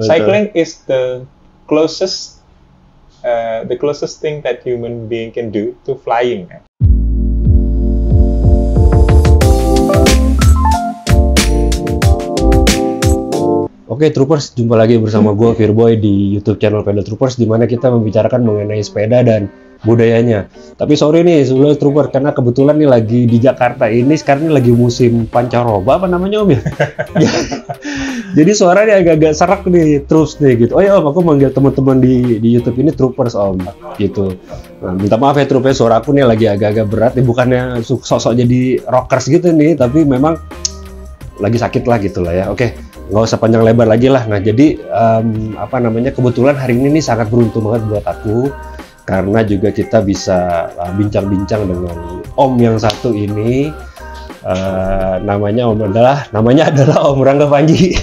Cycling is the closest thing that human being can do to flying. Oke, Troopers, jumpa lagi bersama gue Firboy di YouTube channel Pedal Troopers, di mana kita membicarakan mengenai sepeda dan budayanya. Tapi sorry nih sebelum Trooper, karena kebetulan nih lagi di Jakarta ini, sekarang ini lagi musim pancaroba, apa namanya Om ya? Jadi suaranya agak-agak serak nih, terus nih gitu. Oh ya Om, aku manggil teman-teman di YouTube ini Troopers Om, gitu. Nah, minta maaf ya Troopers, suara aku nih lagi agak-agak berat, nih bukannya sok-sok jadi rockers gitu nih, tapi memang lagi sakit lah gitu lah ya. Oke, nggak usah panjang lebar lagi lah. Nah jadi kebetulan hari ini nih sangat beruntung banget buat aku, karena juga kita bisa bincang-bincang dengan Om yang satu ini. Namanya adalah Om Rangga Panji.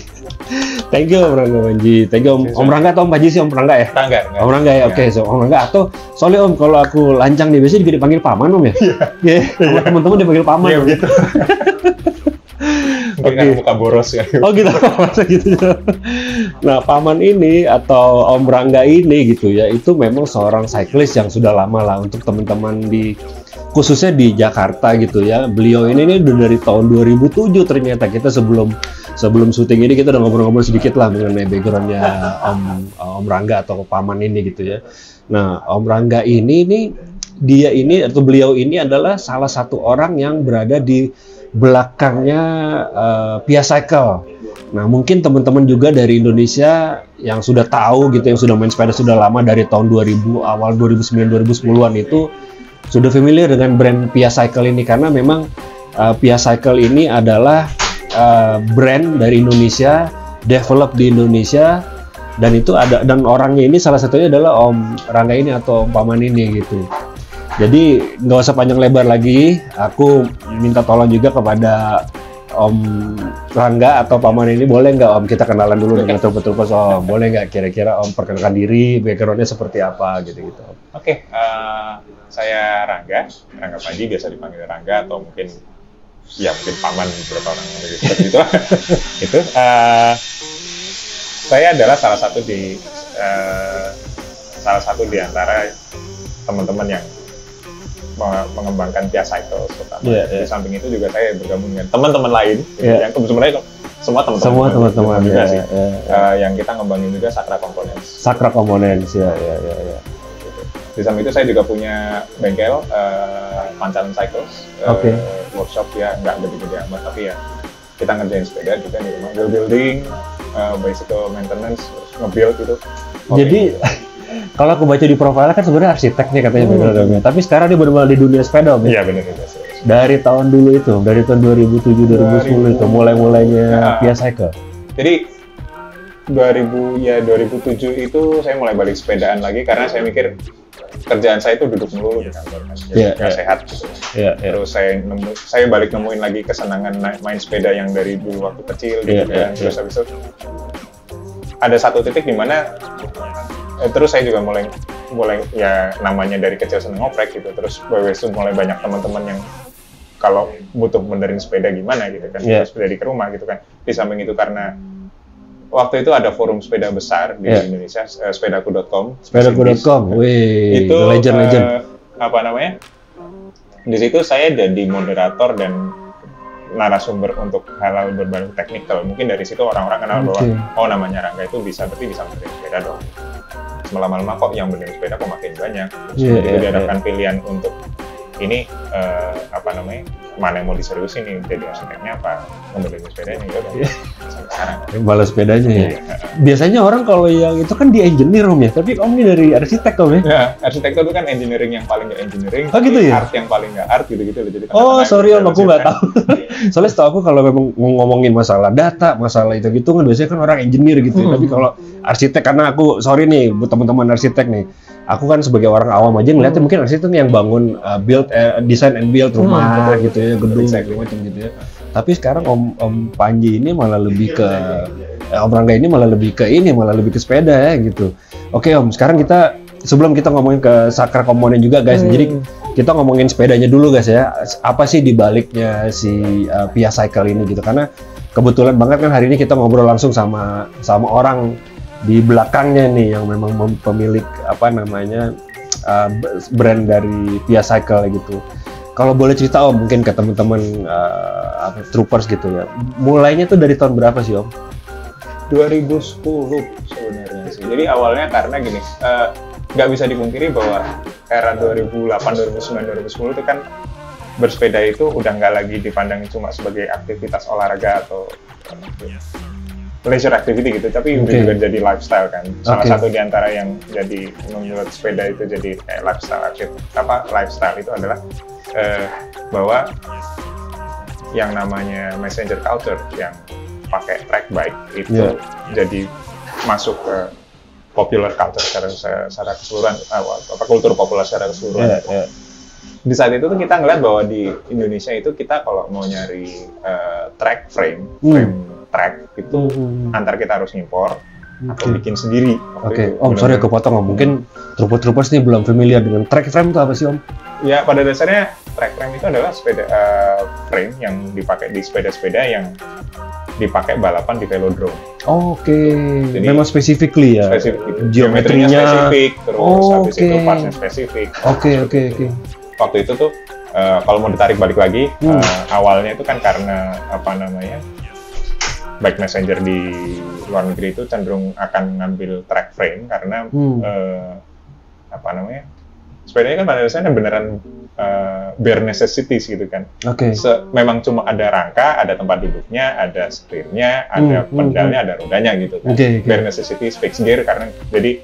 Thank you Om Rangga Panji. Thank you Om Rangga atau Om Panji sih? Om Rangga ya? Om Rangga ya. Oke, so Om Rangga, atau soalnya Om kalau aku lancang nih biasanya juga dipanggil Paman Om ya? Iya. Kalau teman-teman dipanggil Paman. Iya begitu. Mungkin buka boros ya. Oh gitu, gitu. Nah, Paman ini atau Om Rangga ini gitu ya, itu memang seorang cyclist yang sudah lama lah untuk teman-teman khususnya di Jakarta gitu ya. Beliau ini udah dari tahun 2007 ternyata. Kita sebelum syuting ini kita udah ngobrol-ngobrol sedikit lah mengenai backgroundnya Om Rangga atau Paman ini gitu ya. Nah, Om Rangga beliau ini adalah salah satu orang yang berada di belakangnya Pia Cycle. Nah, mungkin teman-teman juga dari Indonesia yang sudah tahu gitu, yang sudah main sepeda sudah lama dari tahun 2000, awal 2009-2010-an itu sudah familiar dengan brand Pia Cycle ini, karena memang Pia Cycle ini adalah brand dari Indonesia, develop di Indonesia, dan itu dan orangnya ini salah satunya adalah Om Rangga ini atau Om Paman ini gitu. Jadi nggak usah panjang lebar lagi, aku minta tolong juga kepada Om Rangga atau Paman ini, boleh nggak Om kita kenalan dulu dengan Troopers Om? Boleh nggak kira-kira Om perkenalkan diri, backgroundnya seperti apa gitu-gitu? Oke, saya Rangga Panji, biasa dipanggil Rangga atau mungkin Paman beberapa orang gitu. Itu saya adalah salah satu di antara teman-teman yang mengembangkan Pia Cycle terutama. Di samping itu juga saya bergabung dengan teman-teman lain yang sebenarnya semua teman-teman juga sih. Yang kita ngembangin juga Sakra Components. Ya. Di samping itu saya juga punya bengkel Pancalan Cycles, workshop ya, nggak gede-gede amat, tapi ya kita ngerjain sepeda juga di rumah, building, bicycle maintenance, nge-build gitu. Jadi kalau aku baca di profilnya kan sebenarnya arsitek nih katanya backgroundnya, tapi sekarang dia benar-benar di dunia sepeda Om. Iya benar. Dari tahun dulu itu, dari tahun 2007-2010 itu mulainya Pia Cycle. Jadi 2007 itu saya mulai balik sepedaan lagi karena saya mikir kerjaan saya itu duduk melulu di kantor kan, jadi nggak sehat gitu. Terus saya balik nemuin lagi kesenangan main sepeda yang dari dulu waktu kecil gitu kan. Terus habis itu ada satu titik di mana terus saya juga mulai ya namanya dari kecil seneng ngoprek gitu, terus mulai banyak teman-teman yang kalau butuh benerin sepeda gimana gitu kan, sepeda di rumah gitu kan. Di samping itu karena waktu itu ada forum sepeda besar di Indonesia, sepedaku.com. Itu legend. Di situ saya jadi moderator dan narasumber untuk hal-hal berbau teknikal. Mungkin dari situ orang-orang kenal bahwa namanya Rangga itu bisa benerin sepeda dong. Lama-lama kok yang benerin sepeda kok makin banyak. Jadi diadakan pilihan untuk ini mana yang mau diseriusin nih, jadi arsiteknya apa modelnya sepedanya, ya udah sampai sekarang balas sepedanya ya. Biasanya orang kalau yang itu kan di engineer Om ya, tapi Om ini dari arsitek Om ya? Ya, arsitektur itu kan engineering yang paling nggak engineering, gitu ya? Art yang paling nggak art gitu jadi sorry Om, aku nggak tahu. Soalnya setahu aku kalau memang ngomongin masalah data, masalah itu gitu kan biasanya kan orang engineer gitu ya. Tapi kalau arsitek, karena aku sorry nih buat teman-teman arsitek nih, aku kan sebagai orang awam aja ngeliatnya mungkin arsitek yang bangun design and build rumah gitu ya, gedung segala macam gitu ya. Tapi sekarang Om Panji ini malah lebih ke Om Rangga ini malah lebih ke sepeda ya gitu. Oke Om, sekarang sebelum kita ngomongin ke Sakra Komponen juga guys, jadi kita ngomongin sepedanya dulu guys ya. Apa sih dibaliknya si Pia Cycle ini gitu, karena kebetulan banget kan hari ini kita ngobrol langsung sama orang di belakangnya nih yang memang pemilik apa namanya brand dari Pia Cycle gitu. Kalau boleh cerita Om mungkin ke teman-teman troopers gitu ya. Mulainya tuh dari tahun berapa sih Om? 2010 sebenarnya sih. Jadi awalnya karena gini, nggak bisa dipungkiri bahwa era 2008, 2009, 2010 itu kan bersepeda itu udah nggak lagi dipandang cuma sebagai aktivitas olahraga atau leisure activity gitu, tapi udah juga jadi lifestyle kan. Salah satu di antara yang jadi membuat sepeda itu jadi lifestyle itu adalah bahwa yang namanya messenger culture yang pakai track bike itu jadi masuk ke popular culture secara keseluruhan, kultur populer secara keseluruhan. Di saat itu tuh kita ngeliat bahwa di Indonesia itu kita kalau mau nyari track frame track itu antara kita harus impor atau bikin sendiri. Om sorry aku potong Om, mungkin troopers nih belum familiar dengan track frame itu apa sih Om? Ya pada dasarnya track frame itu adalah sepeda frame yang dipakai di sepeda-sepeda yang dipakai balapan di velodrome. Jadi memang specifically ya. Geometrinya spesifik, terus habis itu partsnya spesifik. Waktu itu tuh kalau mau ditarik balik lagi, awalnya itu kan karena apa namanya? Bike messenger di luar negeri itu cenderung akan ngambil track frame karena apa namanya, sepedanya kan pada dasarnya beneran bare necessities gitu kan. Memang cuma ada rangka, ada tempat duduknya, ada setirnya, ada pedalnya, ada rodanya gitu kan. Bare necessities, fixed gear karena jadi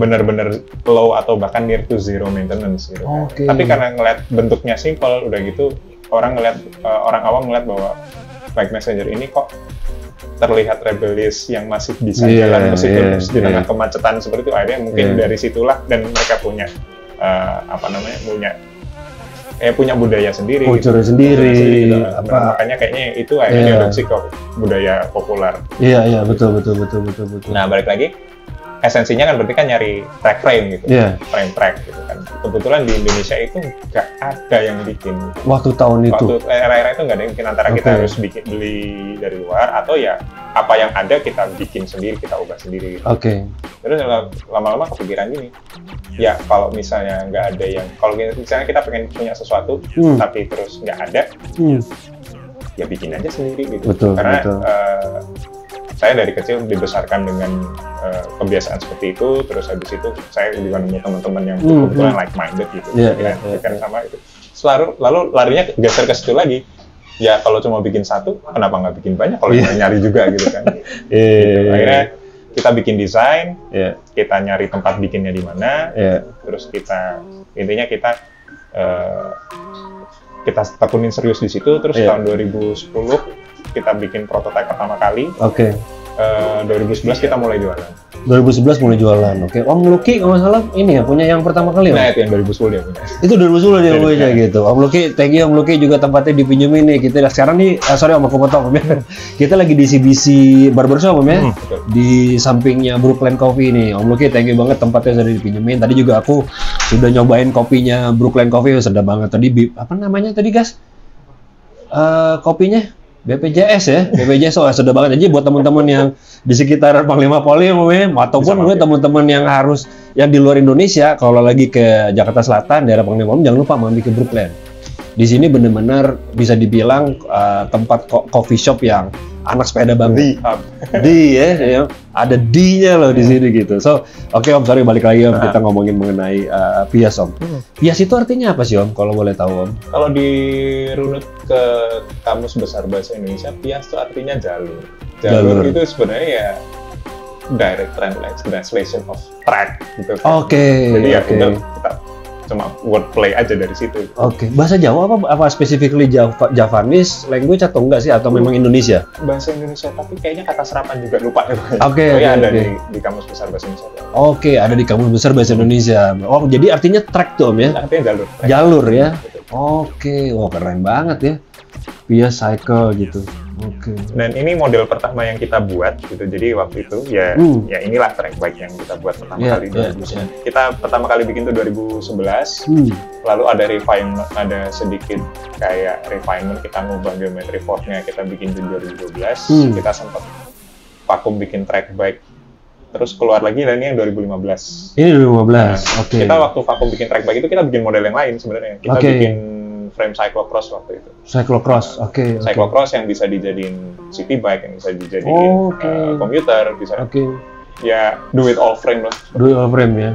benar-benar low atau bahkan near to zero maintenance gitu kan. Tapi karena ngeliat bentuknya simple, udah gitu orang awam ngeliat bahwa bike messenger ini kok terlihat rebellious yang masih bisa jalan meskipun di tengah kemacetan seperti itu. Akhirnya mungkin dari situlah dan mereka punya punya budaya sendiri, sendiri. Makanya kayaknya itu akhirnya diadopsi ke budaya populer. Iya betul. Nah balik lagi, esensinya kan berarti kan nyari track frame gitu, frame track gitu kan. Kebetulan di Indonesia itu nggak ada yang bikin. Waktu era-era itu nggak ada yang bikin, antara kita harus beli dari luar atau ya apa yang ada kita bikin sendiri, kita ubah sendiri. Terus lama-lama kepikiran gini, ya kalau misalnya nggak ada yang, kalau misalnya kita pengen punya sesuatu tapi terus nggak ada, ya bikin aja sendiri gitu. Karena saya dari kecil dibesarkan dengan kebiasaan seperti itu, terus habis itu saya juga nemu teman-teman yang kebetulan like-minded gitu, kan sama itu. Lalu larinya geser ke situ lagi. Ya kalau cuma bikin satu, kenapa nggak bikin banyak kalau nyari juga gitu kan. Gitu. Akhirnya kita bikin desain, kita nyari tempat bikinnya di mana, terus intinya kita tekunin serius di situ. Terus tahun 2010 kita bikin prototipe pertama kali. 2011 kita mulai jualan. 2011 mulai jualan. Om Lucky kalau nggak salah ini ya punya yang pertama kali. Nah itu yang 2010 dia punya. Itu 2010 dia punya gitu. Om Lucky, thank you Om Lucky juga tempatnya dipinjemin nih. Kita sekarang nih, sorry Om aku potong Om ya. Kita lagi di CBC Barbershop Om ya. Di sampingnya Brooklyn Coffee nih. Om Lucky, thank you banget tempatnya sudah dipinjemin. Tadi juga aku sudah nyobain kopinya Brooklyn Coffee, sedap banget. Tadi apa namanya tadi guys? Kopinya BPJS ya, BPJS sudah banget. Jadi buat teman-teman yang di sekitar Panglima Polim ataupun teman-teman yang di luar Indonesia, kalau lagi ke Jakarta Selatan daerah Panglima Polim, jangan lupa mampir ke Brooklyn. Di sini benar-benar bisa dibilang tempat coffee shop yang anak sepeda banget. Ada D-nya loh di sini gitu. So, Om, sorry balik lagi Om, kita ngomongin mengenai Pias Om. Pias itu artinya apa sih Om, kalau boleh tahu Om? Kalau dirunut ke Kamus Besar Bahasa Indonesia, Pias itu artinya jalur. Jalur itu sebenarnya ya direct translation of track gitu kan. Jadi ya kita cuma wordplay aja dari situ. Bahasa Jawa apa specifically Javanese language atau enggak sih, atau memang Indonesia? Bahasa Indonesia, tapi kayaknya kata serapan juga lupa ya. Ada di Kamus Besar Bahasa Indonesia. Ada di Kamus Besar Bahasa Indonesia. Jadi artinya track tuh Om ya? Artinya jalur. Jalur ya. Wah keren banget ya. Pia Cycle gitu. Dan ini model pertama yang kita buat gitu. Jadi waktu itu ya inilah track bike yang kita buat pertama kali 2011. Kita pertama kali bikin tuh 2011. Lalu ada sedikit kayak refinement, kita ngubah geometri forknya, kita bikin di 2012. Kita sempat vakum bikin track bike. Terus keluar lagi dan ini yang 2015. Ini 2015. Nah, kita waktu vakum bikin track bike itu kita bikin model yang lain sebenarnya. Kita bikin frame cyclocross waktu itu. Cyclocross, Cyclocross yang bisa dijadiin city bike, yang bisa dijadiin komuter, bisa. Ya, do it all frame lah. Do it all frame ya.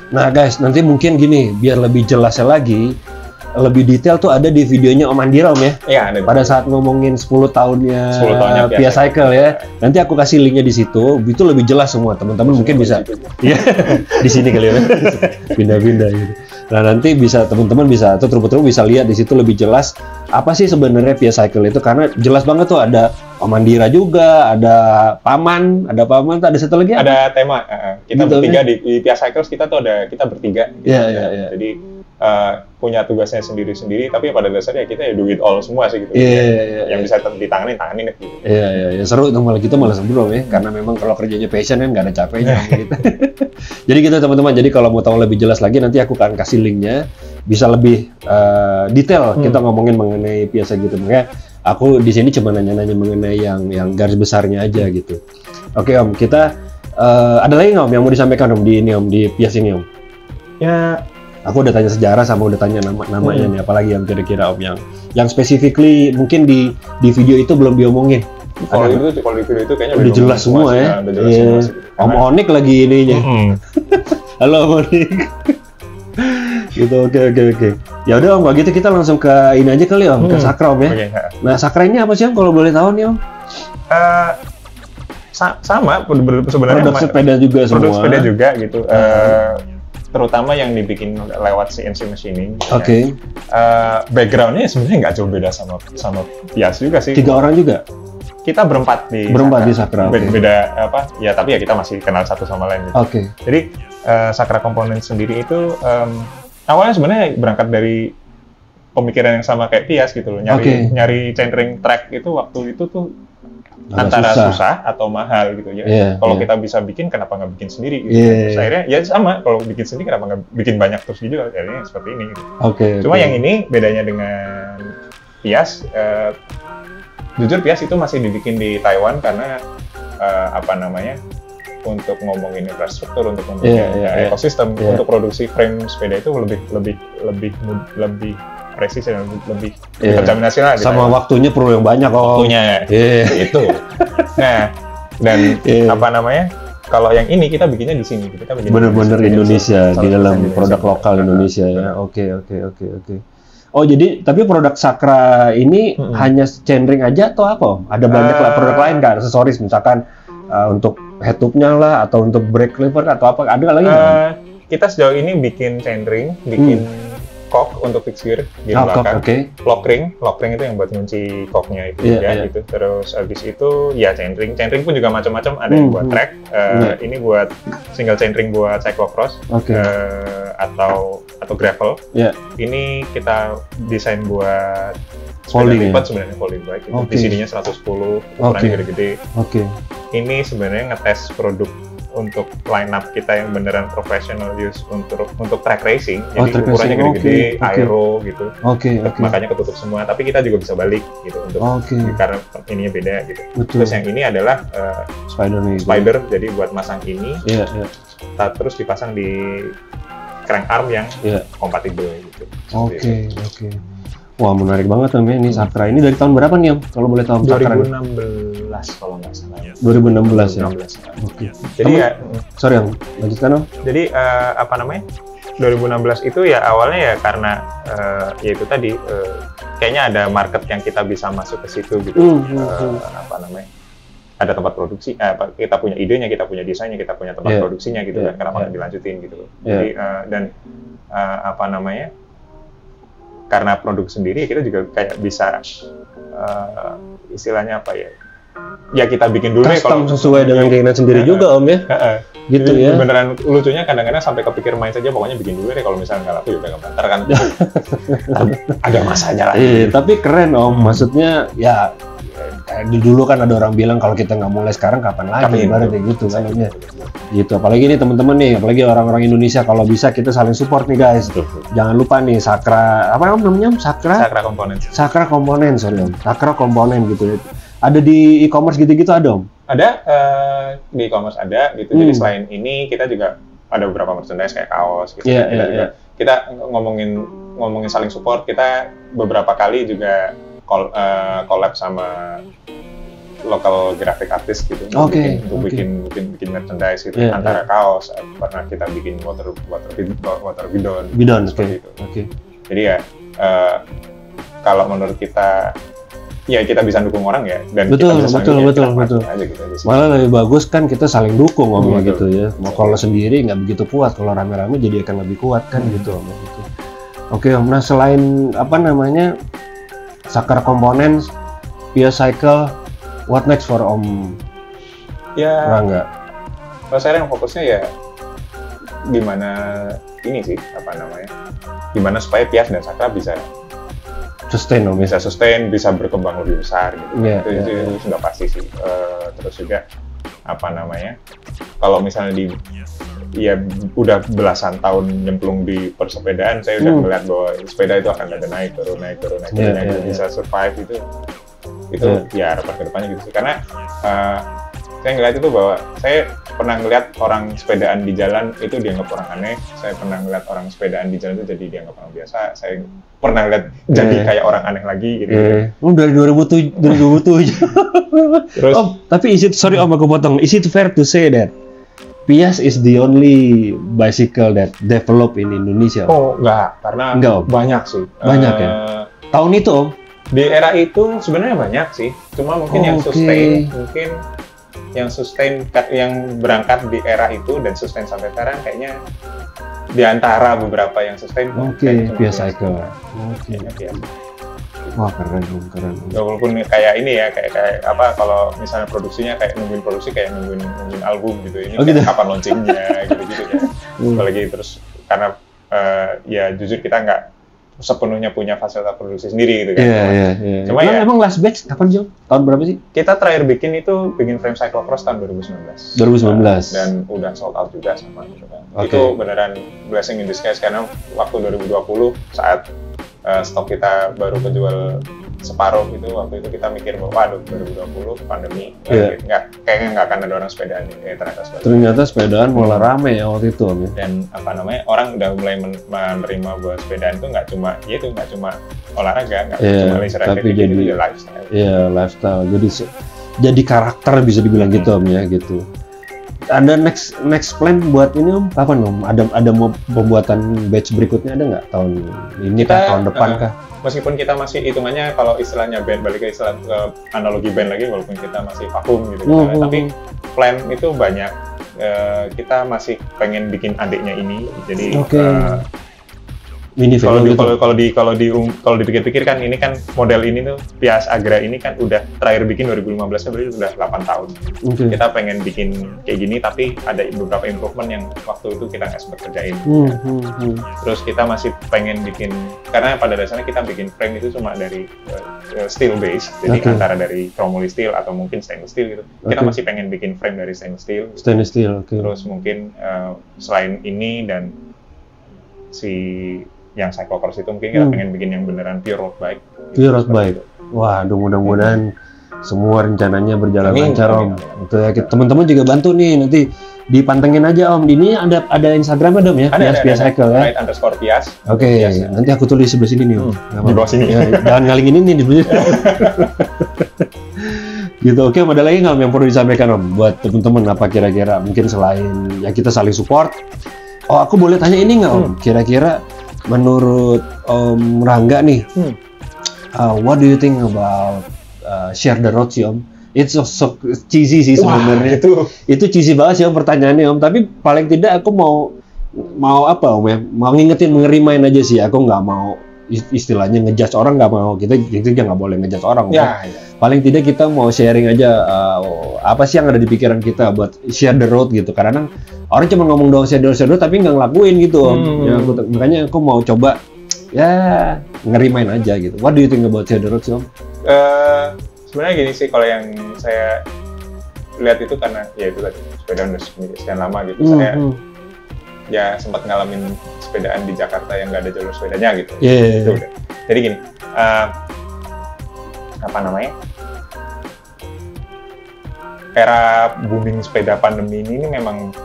Nah guys, nanti mungkin gini, biar lebih jelasnya lagi, lebih detail tuh ada di videonya Om Andi Rom ya. Iya, ada. Pada saat ngomongin 10 tahunnya Pia Cycle ya. Nanti aku kasih linknya di situ. Itu lebih jelas semua. Teman-teman mungkin bisa. Iya. Di sini kali ya. Pindah-pindah gitu. Nah, nanti bisa teman-teman bisa atau trooper bisa lihat di situ lebih jelas apa sih sebenarnya Pia Cycle itu, karena jelas banget tuh ada Om Andira juga, ada Paman, ada satu lagi ada tema. Kita gitu, bertiga di Pia Cycles kita bertiga. Iya. Jadi punya tugasnya sendiri-sendiri, tapi pada dasarnya kita ya do it all semua sih gitu. Yang bisa ditanganin gitu. Iya, seru tuh, malah kita malah sebelum ya, karena memang kalau kerjanya passion kan nggak ada capeknya gitu. Jadi gitu teman-teman, jadi kalau mau tahu lebih jelas lagi nanti aku akan kasih linknya, bisa lebih detail kita ngomongin mengenai Piasa gitu. Makanya aku di sini cuma nanya-nanya mengenai yang garis besarnya aja gitu. Oke Om, kita ada lagi nggak Om yang mau disampaikan Om di Pias ini Om? Ya, aku udah tanya sejarah sama udah tanya namanya nih, apalagi yang kira-kira Om yang specifically mungkin di video itu belum diomongin. Kalau di video itu kayaknya udah jelas semua ya. Om Onik lagi ininya. Halo Om Onik. Gitu, oke. Ya udah Om, kalau gitu kita langsung ke ini aja kali Om, ke Sakra Om ya. Nah, Sakra ini apa sih Om kalau boleh tahu nih Om? Sama sebenarnya. Produk sepeda juga semua. Produk sepeda juga gitu. Terutama yang dibikin lewat CNC machining. Backgroundnya sebenarnya nggak jauh beda sama Pias juga sih. 3 orang juga? Kita berempat di Sakra. Beda apa? Ya tapi ya kita masih kenal satu sama lain. Gitu. Jadi Sakra Komponen sendiri itu awalnya sebenarnya berangkat dari pemikiran yang sama kayak Pias gitu loh. Nyari centering track itu waktu itu tuh antara susah atau mahal gitu ya. Kalau kita bisa bikin, kenapa nggak bikin sendiri? Gitu. Terus akhirnya ya sama, kalau bikin sendiri kenapa nggak bikin banyak terus dijual? Akhirnya seperti ini. Gitu. Cuma yang ini bedanya dengan Pias, jujur Pias itu masih dibikin di Taiwan karena untuk ngomongin infrastruktur, untuk ngomongin ekosistem, untuk produksi frame sepeda itu lebih presis dan lebih terjamin hasilnya. Sama waktunya perlu yang banyak waktunya itu. Nah, dan kalau yang ini kita bikinnya di sini, kita bikin bener-bener Indonesia di dalam produk lokal Indonesia ya. Oke. Oh, jadi tapi produk Sakra ini hanya chainring aja atau apa? Ada banyak produk lain kan, aksesoris misalkan untuk head tube-nya lah, atau untuk brake lever atau apa, ada lagi nggak? Kita sejauh ini bikin chainring, bikin cock untuk fix gear di belakang. Lock ring itu yang buat ngunci cocknya itu gitu. Terus habis itu ya chainring pun juga macam-macam, ada yang buat track, ini buat single chainring buat cyclocross, atau gravel. Ini kita desain buat sepeda lipat sebenarnya, folding bike. Di sininya 110, ukurannya gede-gede. Ini sebenarnya ngetes produk untuk line up kita yang beneran professional use untuk track racing, jadi ukurannya gede-gede, aero gitu. Makanya ketutup semua, tapi kita juga bisa balik gitu untuk karena ininya beda gitu. Terus yang ini adalah spider, jadi buat masang ini, terus dipasang di crank arm yang kompatibel gitu. Wah, menarik banget Om ya, ini Sakra. Ini dari tahun berapa nih Om? Kalau boleh tahu. 2016 kalau nggak salah. 2016 ya? Jadi sorry Om, lanjutkan Om. Jadi 2016 itu ya awalnya ya karena ya itu tadi kayaknya ada market yang kita bisa masuk ke situ gitu. Ada tempat produksi, kita punya idenya, kita punya desainnya, kita punya tempat produksinya gitu kan, kenapa nggak dilanjutin gitu. Jadi dan karena produk sendiri kita juga kayak bisa istilahnya ya kita bikin dulu deh kalau sesuai dengan keinginan sendiri juga Om ya. Gitu ya. Beneran lucunya kadang-kadang sampai kepikir main saja, pokoknya bikin dulu deh, kalau misalnya nggak laku ya udah nggak bantar kan. Ada masanya lah. Tapi keren Om, maksudnya ya Dulu kan ada orang bilang kalau kita nggak mulai sekarang kapan lagi, ibaratnya gitu kan namanya. Gitu. Apalagi nih teman-teman nih, apalagi orang-orang Indonesia, kalau bisa kita saling support nih guys. Jangan lupa nih Sakra, apa namanya? Sakra komponen, sorry Om. Sakra komponen gitu. Ada di e-commerce gitu-gitu ada Om? Ada, di e-commerce ada gitu. Jadi selain ini kita juga ada beberapa merchandise kayak kaos gitu. Kita ngomongin saling support. Kita beberapa kali juga collab sama local graphic artist gitu untuk bikin merchandise gitu. Antara kaos, pernah kita bikin water bidon seperti itu. Jadi ya kalau menurut kita ya kita bisa dukung orang ya, dan betul. Aja gitu. Malah lebih bagus kan kita saling dukung ngomongnya gitu ya. Mau kalau sendiri nggak begitu kuat, kalau rame-rame jadi akan lebih kuat kan gitu Om. Gitu. Oke Om, nah selain apa namanya Sakra komponen, Pia Cycle, what next for Om Rangga? Kalau saya yang fokusnya ya gimana ini sih, apa namanya, gimana supaya Pias dan Sakra bisa sustain Om, bisa berkembang lebih besar gitu. Itu sudah pasti sih. Terus juga apa namanya, kalau misalnya ya udah belasan tahun nyemplung di persepedaan, saya udah melihat bahwa sepeda itu akan ada naik turun bisa survive itu ya harapan kedepannya gitu sih. Karena saya ngeliat itu bahwa saya pernah ngeliat orang sepedaan di jalan itu dianggap orang aneh. Saya pernah ngeliat orang sepedaan di jalan itu jadi dianggap orang biasa. Saya pernah ngeliat jadi kayak orang aneh lagi gitu. Dari 2007. Terus, tapi sorry Om aku potong. Is it fair to say that Pias is the only bicycle that develop in Indonesia? Oh enggak, karena banyak sih. Banyak ya? Tahun itu Om? Di era itu sebenarnya banyak sih. Cuma mungkin yang sustain yang berangkat di era itu dan sustain sampai sekarang kayaknya di antara beberapa yang sustain. Pia Cycle. Wah keren. Walaupun kayak ini ya, kayak apa, kalau misalnya produksinya kayak nungguin album gitu. Ini gitu? Kapan launchingnya gitu ya. Apalagi terus karena ya jujur kita nggak sepenuhnya punya fasilitas produksi sendiri gitu kan. Cuma ya emang last batch kapan Jom? Tahun berapa sih? Kita terakhir bikin frame cyclocross tahun 2019. Dan udah sold out juga sama gitu kan. Itu beneran blessing in disguise, karena waktu 2020 saat stok kita baru kejual separuh gitu, waktu itu kita mikir bahwa waduh 2020 pandemi kayaknya nggak akan ada orang sepedaan nih. Ternyata sepedaan malah rame ya waktu itu Om. Dan apa namanya, orang udah mulai menerima bahwa sepedaan itu nggak cuma olahraga, nggak cuma leisure activity, tapi jadi lifestyle. Lifestyle. Jadi karakter bisa dibilang gitu Om ya gitu. Ada next plan buat ini Om? Kapan Om? Ada mau pembuatan batch berikutnya, ada nggak tahun ini tahun depan kah? Meskipun kita masih hitungannya kalau istilahnya band, balik ke istilah analogi band lagi, walaupun kita masih vakum gitu, tapi plan itu banyak. Kita masih pengen bikin adiknya ini, jadi kalau dipikir-pikir kan ini kan model ini tuh Pias Agra ini kan udah terakhir bikin 2015 berarti sudah 8 tahun. Kita pengen bikin kayak gini tapi ada beberapa improvement yang waktu itu kita nggak sempat kerjain. Terus kita masih pengen bikin, karena pada dasarnya kita bikin frame itu cuma dari steel base, jadi antara dari chromoly steel atau mungkin stainless steel gitu. Kita masih pengen bikin frame dari stainless steel. Terus mungkin selain ini dan yang cyclocross itu mungkin kita pengen bikin yang beneran pure road bike. Wah, mudah-mudahan semua rencananya berjalan lancar Om. Itu ya, teman-teman juga bantu nih, nanti dipantengin aja Om. Ini ada Instagram Om ya? Ada Pia Cycle ya? _Pias. Nanti aku tulis di sebelah sini nih Om. Di bawah sini. Jangan ngalingin ini di sebelah. Gitu. Ada lagi nggak yang perlu disampaikan Om buat teman-teman, apa kira-kira mungkin selain ya kita saling support? Aku boleh tanya ini nggak Om? Kira-kira menurut Om Rangga nih, what do you think about share the road sih Om? It's so cheesy sih sebenarnya. Itu cheesy banget sih Om pertanyaannya Om. Tapi paling tidak aku mau apa Om ya? Mau ngingetin, remind aja sih. Aku nggak mau istilahnya ngejudge orang, nggak mau. Kita nggak boleh ngejudge orang. Paling tidak kita mau sharing aja apa sih yang ada di pikiran kita buat share the road gitu. Karena orang cuma ngomong doang share the road tapi nggak ngelakuin gitu Om. Makanya aku mau coba ya ngerimain aja gitu. What do you think about share the road sih Om? sebenarnya gini sih, kalau yang saya lihat itu karena ya itu tadi sepeda udah sekian lama gitu. Saya ya sempat ngalamin sepedaan di Jakarta yang nggak ada jalur sepedanya gitu. Itu udah. Jadi gini, apa namanya? Era booming sepeda pandemi ini memang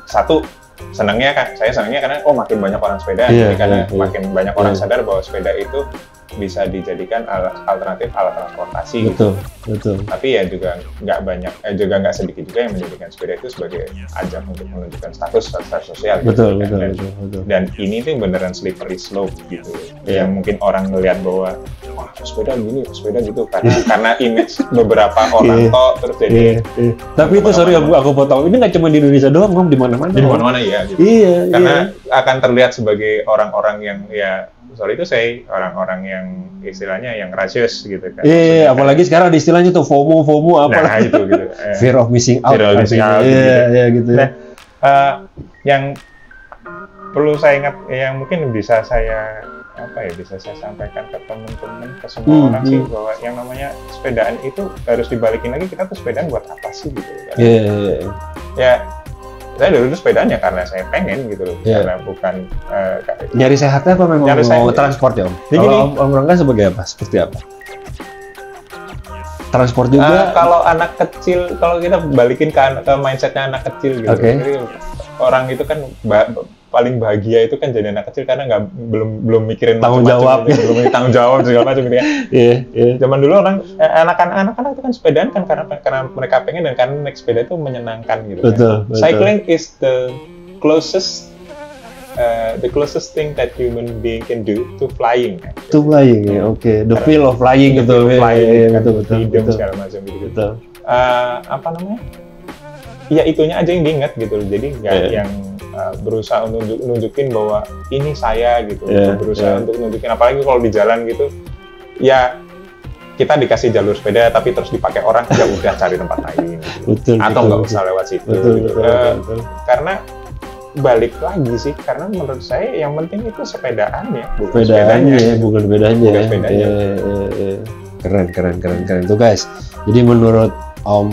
satu senangnya kan, saya senangnya karena makin banyak orang sepeda, karena makin banyak orang sadar bahwa sepeda itu bisa dijadikan alternatif alat transportasi. Betul. Tapi ya juga nggak banyak, juga nggak sedikit juga yang menjadikan sepeda itu sebagai ajang untuk menunjukkan status sosial. Betul. Dan ini tuh beneran slippery slope gitu. Yang mungkin orang ngelihat bahwa wah sepeda gini, sepeda gitu, karena image beberapa orang terus jadi. Tapi itu sorry aku potong. Ini nggak cuma di Indonesia doang, Om, di mana-mana. Di mana-mana ya. Gitu. Karena akan terlihat sebagai orang-orang yang ya sorry itu saya orang-orang yang istilahnya yang rasius gitu kan. Apalagi sekarang ada istilahnya tuh FOMO apa. Nah, itu gitu. Fear of missing out. Gitu. Nah, yang perlu saya ingat, yang mungkin bisa saya sampaikan ke teman-teman, ke semua orang sih, bahwa yang namanya sepedaan itu harus dibalikin lagi, kita tuh sepedaan buat apa sih gitu kan. Ya saya dulu sepedaan ya karena saya pengen gitu loh, karena bukan nyari sehatnya apa memang mau transport ya Om? Kalau Om Rangga sebagai apa? Seperti apa? Transport juga? Kalau anak kecil, kalau kita balikin ke mindsetnya anak kecil gitu, jadi orang itu kan paling bahagia itu kan jadi anak kecil karena belum mikirin tanggung jawab, belum tanggung jawab segala macam gitu ya. Zaman dulu anak-anak itu kan sepedaan kan karena mereka pengen, dan karena naik sepeda itu menyenangkan gitu. Betul. Cycling is the closest thing that human being can do to flying. To flying, The feel of flying gitu. Betul. Segala macam gitu. Apa namanya? Ya itunya aja yang diingat gitu. Jadi nggak yang berusaha untuk nunjukin bahwa ini saya gitu. Berusaha untuk nunjukin, apalagi kalau di jalan gitu. Ya kita dikasih jalur sepeda tapi terus dipakai orang, ya udah cari tempat lain gitu. Atau nggak usah lewat situ. Betul. Karena balik lagi sih, karena menurut saya yang penting itu sepedaannya, bukan sepedanya. Keren tuh guys. Jadi menurut Om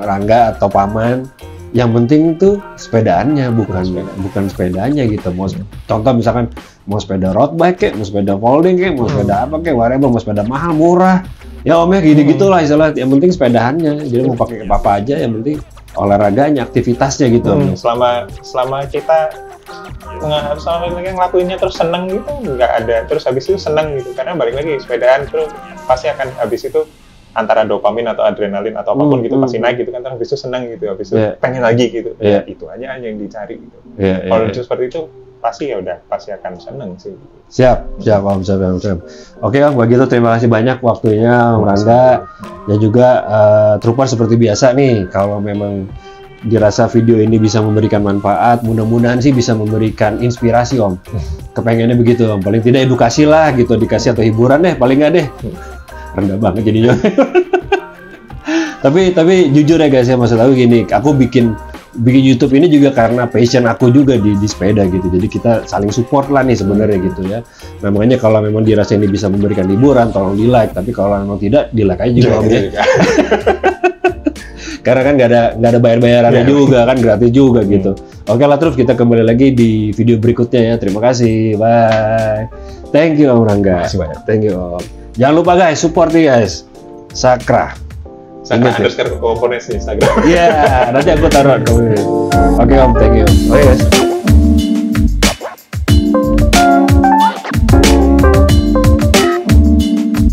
Rangga atau Paman, yang penting tuh sepedaannya, bukan sepedanya gitu. Mau contoh misalkan mau sepeda road bike kayak, mau sepeda folding kayak, mau sepeda apa kayak, whatever, mau sepeda mahal murah. Ya Om ya gitulah istilah. Yang penting sepedaannya. Jadi mau pakai apa aja, yang penting olahraganya, aktivitasnya gitu. Selama kita ngelakuinnya terus seneng gitu, nggak ada terus habis itu seneng gitu, karena balik lagi sepedaan terus pasti akan habis itu antara dopamin atau adrenalin atau apapun gitu pasti naik gitu kan, terus habis itu seneng gitu, habis itu pengen lagi gitu. Itu aja yang dicari gitu. Kalau seperti itu pasti ya udah pasti akan seneng sih. Siap Om. Oke Om, begitu terima kasih banyak waktunya Om Rangga, dan juga Trooper seperti biasa nih, kalau memang dirasa video ini bisa memberikan manfaat, mudah-mudahan sih bisa memberikan inspirasi Om. Kepengennya begitu Om, paling tidak edukasi lah gitu, dikasih atau hiburan deh, paling nggak deh. Rendah banget jadinya. tapi jujur ya guys ya, maksud aku gini, aku bikin YouTube ini juga karena passion aku juga di sepeda gitu. Jadi kita saling support lah nih sebenarnya gitu ya. Nah, makanya kalau memang dirasa ini bisa memberikan hiburan, tolong di like. Tapi kalau memang tidak, di like aja juga Om ya. Karena kan nggak ada bayar-bayarannya juga kan, gratis juga gitu. Oke lah, terus kita kembali lagi di video berikutnya ya. Terima kasih, bye. Thank you Om Rangga. Terima kasih banyak. Thank you Om. Jangan lupa guys, support nih guys. Sakra underscore komponen di Instagram. Iya, nanti aku taruh. Oke Om, thank you. Oke guys.